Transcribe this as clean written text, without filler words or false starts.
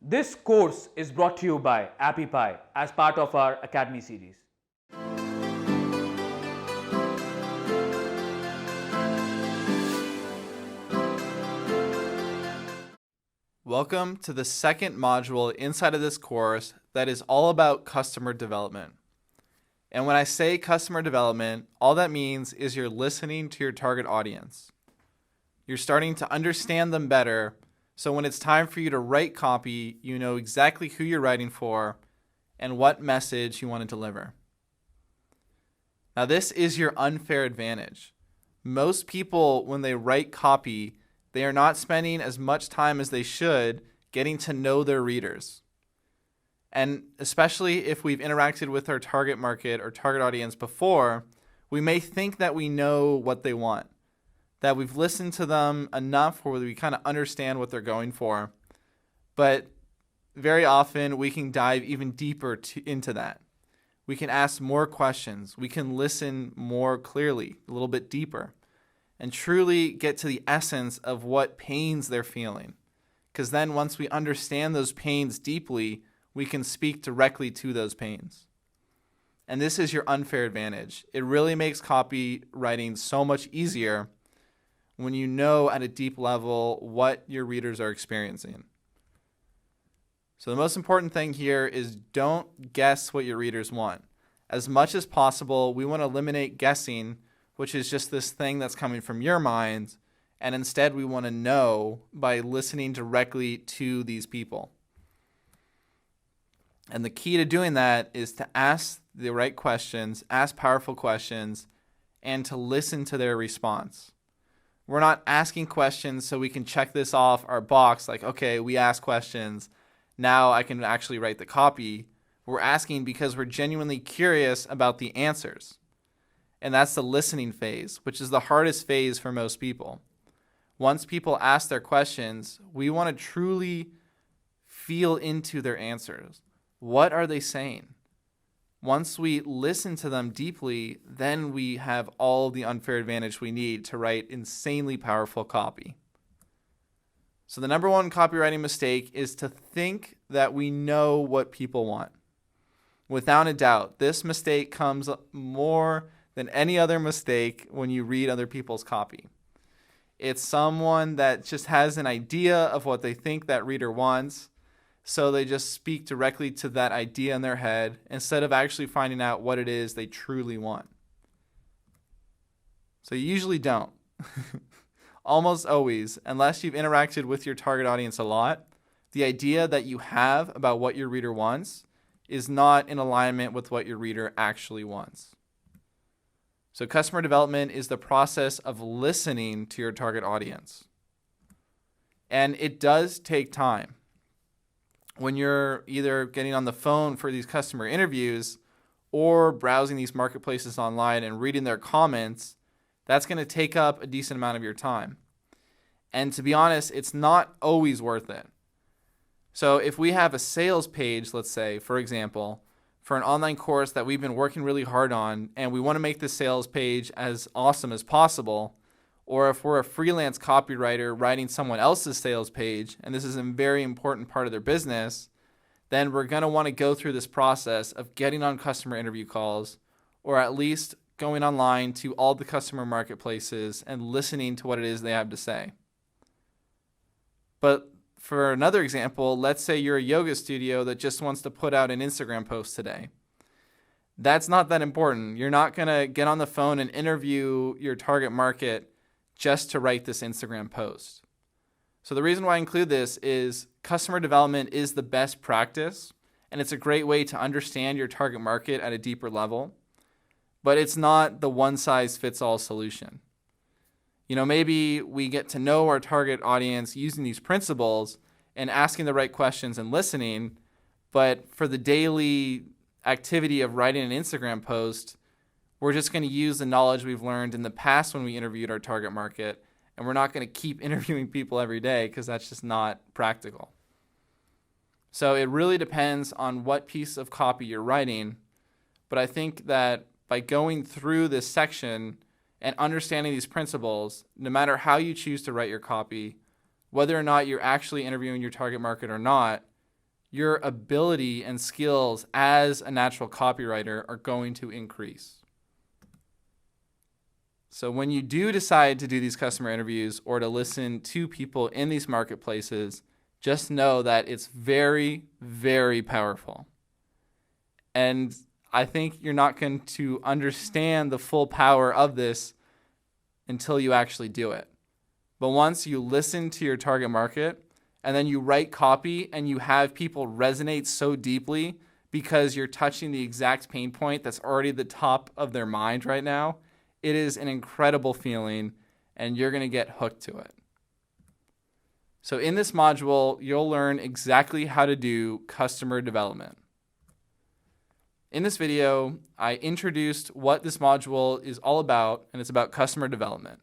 This course is brought to you by Appy Pie as part of our Academy series. Welcome to the second module inside of this course that is all about customer development. And when I say customer development, all that means is you're listening to your target audience. You're starting to understand them better, so when it's time for you to write copy, you know exactly who you're writing for and what message you want to deliver. Now, this is your unfair advantage. Most people, when they write copy, they are not spending as much time as they should getting to know their readers. And especially if we've interacted with our target market or target audience before, we may think that we know what they want, that we've listened to them enough where we kind of understand what they're going for. But very often we can dive even deeper into that. We can ask more questions. We can listen more clearly, a little bit deeper, and truly get to the essence of what pains they're feeling. Because then once we understand those pains deeply, we can speak directly to those pains. And this is your unfair advantage. It really makes copywriting so much easier when you know at a deep level what your readers are experiencing. So the most important thing here is don't guess what your readers want. As much as possible, we want to eliminate guessing, which is just this thing that's coming from your mind, and instead we want to know by listening directly to these people. And the key to doing that is to ask the right questions, ask powerful questions, and to listen to their response. We're not asking questions so we can check this off our box, like, okay, we asked questions, now I can actually write the copy. We're asking because we're genuinely curious about the answers. And that's the listening phase, which is the hardest phase for most people. Once people ask their questions, we want to truly feel into their answers. What are they saying? Once we listen to them deeply, then we have all the unfair advantage we need to write insanely powerful copy. So the number one copywriting mistake is to think that we know what people want. Without a doubt, this mistake comes more than any other mistake when you read other people's copy. It's someone that just has an idea of what they think that reader wants, so they just speak directly to that idea in their head instead of actually finding out what it is they truly want. So you usually don't. Almost always, unless you've interacted with your target audience a lot, the idea that you have about what your reader wants is not in alignment with what your reader actually wants. So customer development is the process of listening to your target audience. And it does take time. When you're either getting on the phone for these customer interviews or browsing these marketplaces online and reading their comments, that's going to take up a decent amount of your time. And to be honest, it's not always worth it. So if we have a sales page, let's say, for example, for an online course that we've been working really hard on, and we want to make the sales page as awesome as possible, or if we're a freelance copywriter writing someone else's sales page, and this is a very important part of their business, then we're going to want to go through this process of getting on customer interview calls, or at least going online to all the customer marketplaces and listening to what it is they have to say. But for another example, let's say you're a yoga studio that just wants to put out an Instagram post today. That's not that important. You're not going to get on the phone and interview your target market just to write this Instagram post. So the reason why I include this is customer development is the best practice, and it's a great way to understand your target market at a deeper level, but it's not the one-size-fits-all solution. You know, maybe we get to know our target audience using these principles and asking the right questions and listening, but for the daily activity of writing an Instagram post, we're just going to use the knowledge we've learned in the past when we interviewed our target market, and we're not going to keep interviewing people every day because that's just not practical. So it really depends on what piece of copy you're writing, but I think that by going through this section and understanding these principles, no matter how you choose to write your copy, whether or not you're actually interviewing your target market or not, your ability and skills as a natural copywriter are going to increase. So when you do decide to do these customer interviews or to listen to people in these marketplaces, just know that it's very, very powerful. And I think you're not going to understand the full power of this until you actually do it. But once you listen to your target market and then you write copy and you have people resonate so deeply because you're touching the exact pain point that's already at the top of their mind right now, it is an incredible feeling and you're going to get hooked to it. So in this module, you'll learn exactly how to do customer development. In this video, I introduced what this module is all about, and it's about customer development.